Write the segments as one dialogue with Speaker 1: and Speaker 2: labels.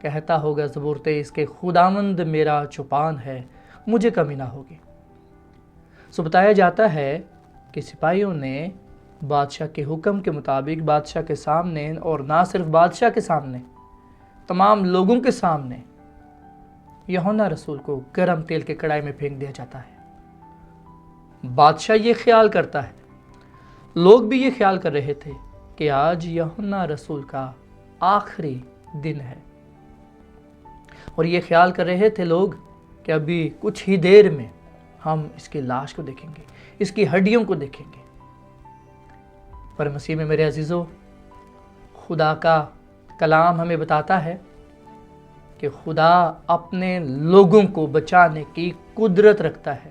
Speaker 1: کہتا ہوگا زبور 23 کہ خداوند میرا چوپان ہے، مجھے کمی نہ ہوگی۔ سو بتایا جاتا ہے کہ سپاہیوں نے بادشاہ کے حکم کے مطابق بادشاہ کے سامنے، اور نہ صرف بادشاہ کے سامنے، تمام لوگوں کے سامنے یوحنا رسول کو گرم تیل کے کڑائی میں پھینک دیا جاتا ہے۔ بادشاہ یہ خیال کرتا ہے، لوگ بھی یہ خیال کر رہے تھے کہ آج یوحنا رسول کا آخری دن ہے، اور یہ خیال کر رہے تھے لوگ کہ ابھی کچھ ہی دیر میں ہم اس کی لاش کو دیکھیں گے، اس کی ہڈیوں کو دیکھیں گے۔ پر مسیح میں میرے عزیزو، خدا کا کلام ہمیں بتاتا ہے کہ خدا اپنے لوگوں کو بچانے کی قدرت رکھتا ہے۔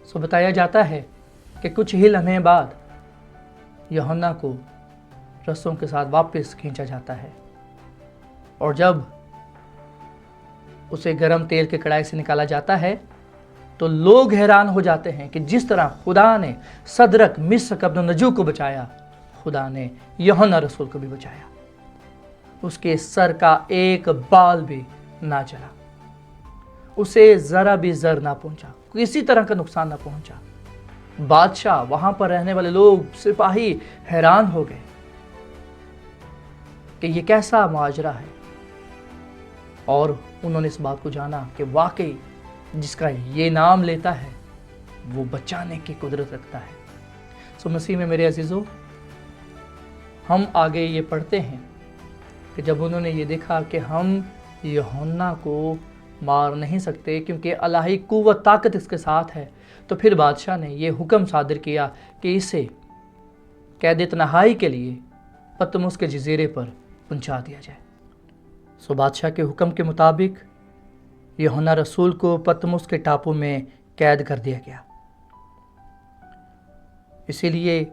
Speaker 1: سو بتایا جاتا ہے کہ کچھ ہی لمحے بعد یوحنا کو رسوں کے ساتھ واپس کھینچا جاتا ہے، اور جب اسے گرم تیل کے کڑائی سے نکالا جاتا ہے تو لوگ حیران ہو جاتے ہیں کہ جس طرح خدا نے صدرک مسک ابن نجو کو بچایا، خدا نے یوحنا رسول کو بھی بچایا۔ اس کے سر کا ایک بال بھی نہ جلا، اسے ذرا بھی زر نہ پہنچا، کسی طرح کا نقصان نہ پہنچا۔ بادشاہ، وہاں پر رہنے والے لوگ، سپاہی حیران ہو گئے کہ یہ کیسا ماجرا ہے، اور انہوں نے اس بات کو جانا کہ واقعی جس کا یہ نام لیتا ہے وہ بچانے کی قدرت رکھتا ہے۔ سو مسیح میں میرے عزیزو، ہم آگے یہ پڑھتے ہیں کہ جب انہوں نے یہ دیکھا کہ ہم یوحنا کو مار نہیں سکتے کیونکہ الہی قوت طاقت اس کے ساتھ ہے، تو پھر بادشاہ نے یہ حکم صادر کیا کہ اسے قید تنہائی کے لیے پتمس کے جزیرے پر پہنچا دیا جائے۔ سو بادشاہ کے حکم کے مطابق یوحنا رسول کو پتمس کے ٹاپو میں قید کر دیا گیا۔ اسی لیے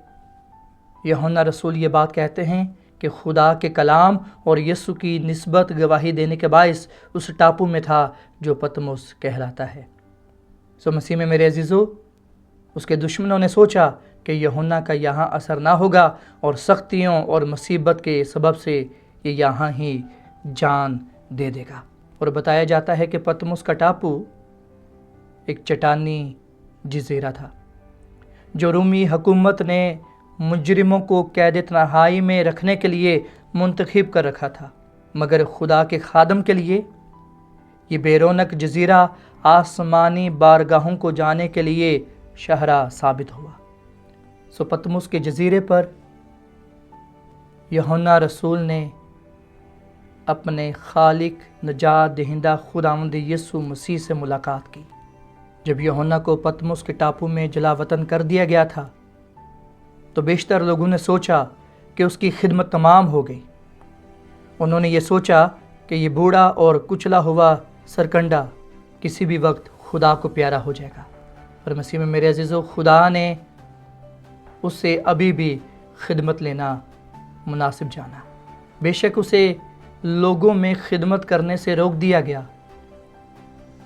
Speaker 1: یوحنا رسول یہ بات کہتے ہیں کہ خدا کے کلام اور یسوع کی نسبت گواہی دینے کے باعث اس ٹاپو میں تھا جو پتمس کہلاتا ہے۔ سو مسیح میں میرے عزیزو، اس کے دشمنوں نے سوچا کہ یوحنا کا یہاں اثر نہ ہوگا، اور سختیوں اور مصیبت کے سبب سے یہ یہاں ہی جان دے دے گا۔ اور بتایا جاتا ہے کہ پتمس کا ٹاپو ایک چٹانی جزیرہ تھا جو رومی حکومت نے مجرموں کو قید تنہائی میں رکھنے کے لیے منتخب کر رکھا تھا، مگر خدا کے خادم کے لیے یہ بے رونق جزیرہ آسمانی بارگاہوں کو جانے کے لیے شاہراہ ثابت ہوا۔ سو پتمس کے جزیرے پر یوحنا رسول نے اپنے خالق نجات دہندہ خداوند یسوع مسیح سے ملاقات کی۔ جب یوحنا کو پتمس کے ٹاپو میں جلا وطن کر دیا گیا تھا تو بیشتر لوگوں نے سوچا کہ اس کی خدمت تمام ہو گئی۔ انہوں نے یہ سوچا کہ یہ بوڑھا اور کچلا ہوا سرکنڈا کسی بھی وقت خدا کو پیارا ہو جائے گا۔ اور مسیح میں میرے عزیزو، خدا نے اس سے ابھی بھی خدمت لینا مناسب جانا۔ بے شک اسے لوگوں میں خدمت کرنے سے روک دیا گیا،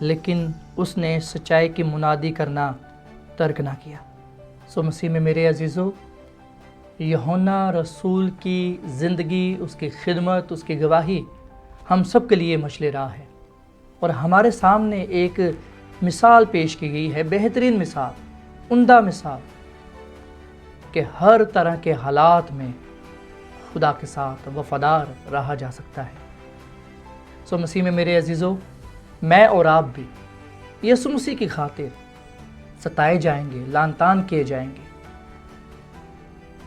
Speaker 1: لیکن اس نے سچائی کی منادی کرنا ترک نہ کیا۔ سو مسیح میں میرے عزیزو، یوحنا رسول کی زندگی، اس کی خدمت، اس کی گواہی ہم سب کے لیے مشعل راہ ہے، اور ہمارے سامنے ایک مثال پیش کی گئی ہے، بہترین مثال، عمدہ مثال، کہ ہر طرح کے حالات میں خدا کے ساتھ وفادار رہا جا سکتا ہے۔ سو مسیح میں میرے عزیزو، میں اور آپ بھی یسوع مسیح کی خاطر ستائے جائیں گے، لعن طعن کیے جائیں گے،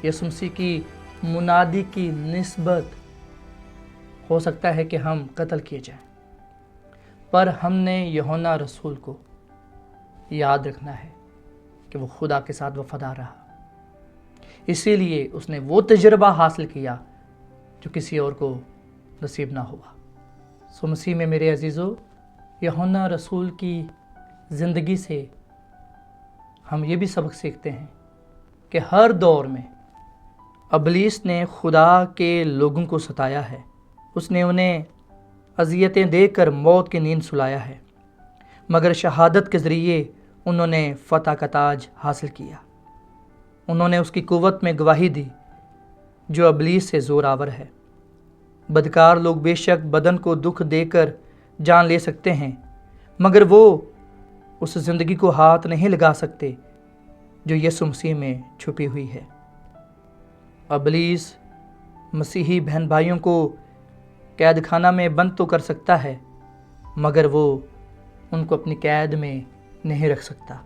Speaker 1: یسوع مسیح کی منادی کی نسبت ہو سکتا ہے کہ ہم قتل کیے جائیں، پر ہم نے یوحنا رسول کو یاد رکھنا ہے کہ وہ خدا کے ساتھ وفادار رہا، اسی لیے اس نے وہ تجربہ حاصل کیا جو کسی اور کو نصیب نہ ہوا۔ سو مسیح میں میرے عزیزو، یوحنا رسول کی زندگی سے ہم یہ بھی سبق سیکھتے ہیں کہ ہر دور میں ابلیس نے خدا کے لوگوں کو ستایا ہے، اس نے انہیں اذیتیں دے کر موت کی نیند سلایا ہے، مگر شہادت کے ذریعے انہوں نے فتح کا تاج حاصل کیا۔ انہوں نے اس کی قوت میں گواہی دی جو ابلیس سے زور آور ہے۔ بدکار لوگ بے شک بدن کو دکھ دے کر جان لے سکتے ہیں، مگر وہ اس زندگی کو ہاتھ نہیں لگا سکتے جو یسوع مسیح میں چھپی ہوئی ہے۔ ابلیس مسیحی بہن بھائیوں کو قید خانہ میں بند تو کر سکتا ہے، مگر وہ ان کو اپنی قید میں نہیں رکھ سکتا۔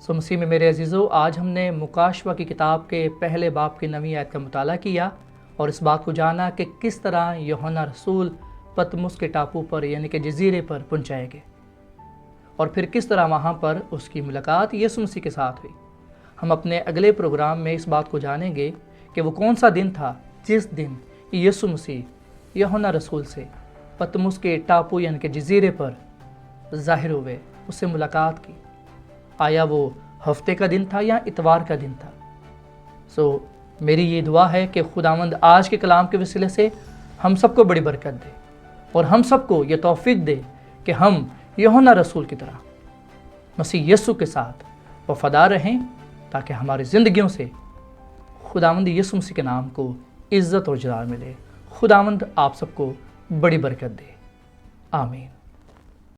Speaker 1: مسیح میں میرے عزیزو، آج ہم نے مکاشفہ کی کتاب کے پہلے باب کی 9ویں آیت کا مطالعہ کیا اور اس بات کو جانا کہ کس طرح یوحنا رسول پتمس کے ٹاپو پر یعنی کہ جزیرے پر پہنچائے گئے اور پھر کس طرح وہاں پر اس کی ملاقات یسوع مسیح کے ساتھ ہوئی۔ ہم اپنے اگلے پروگرام میں اس بات کو جانیں گے کہ وہ کون سا دن تھا جس دن یسوع مسیح یوحنا رسول سے پتمس کے ٹاپو یعنی کہ جزیرے پر ظاہر ہوئے، اس سے ملاقات کی۔ آیا وہ ہفتے کا دن تھا یا اتوار کا دن تھا؟ میری یہ دعا ہے کہ خداوند آج کے کلام کے وسیلے سے ہم سب کو بڑی برکت دے اور ہم سب کو یہ توفیق دے کہ ہم یوحنا رسول کی طرح مسیح یسوع کے ساتھ وفادار رہیں، تاکہ ہماری زندگیوں سے خداوند یسوع مسیح کے نام کو عزت اور جلال ملے۔ خداوند آپ سب کو بڑی برکت دے، آمین۔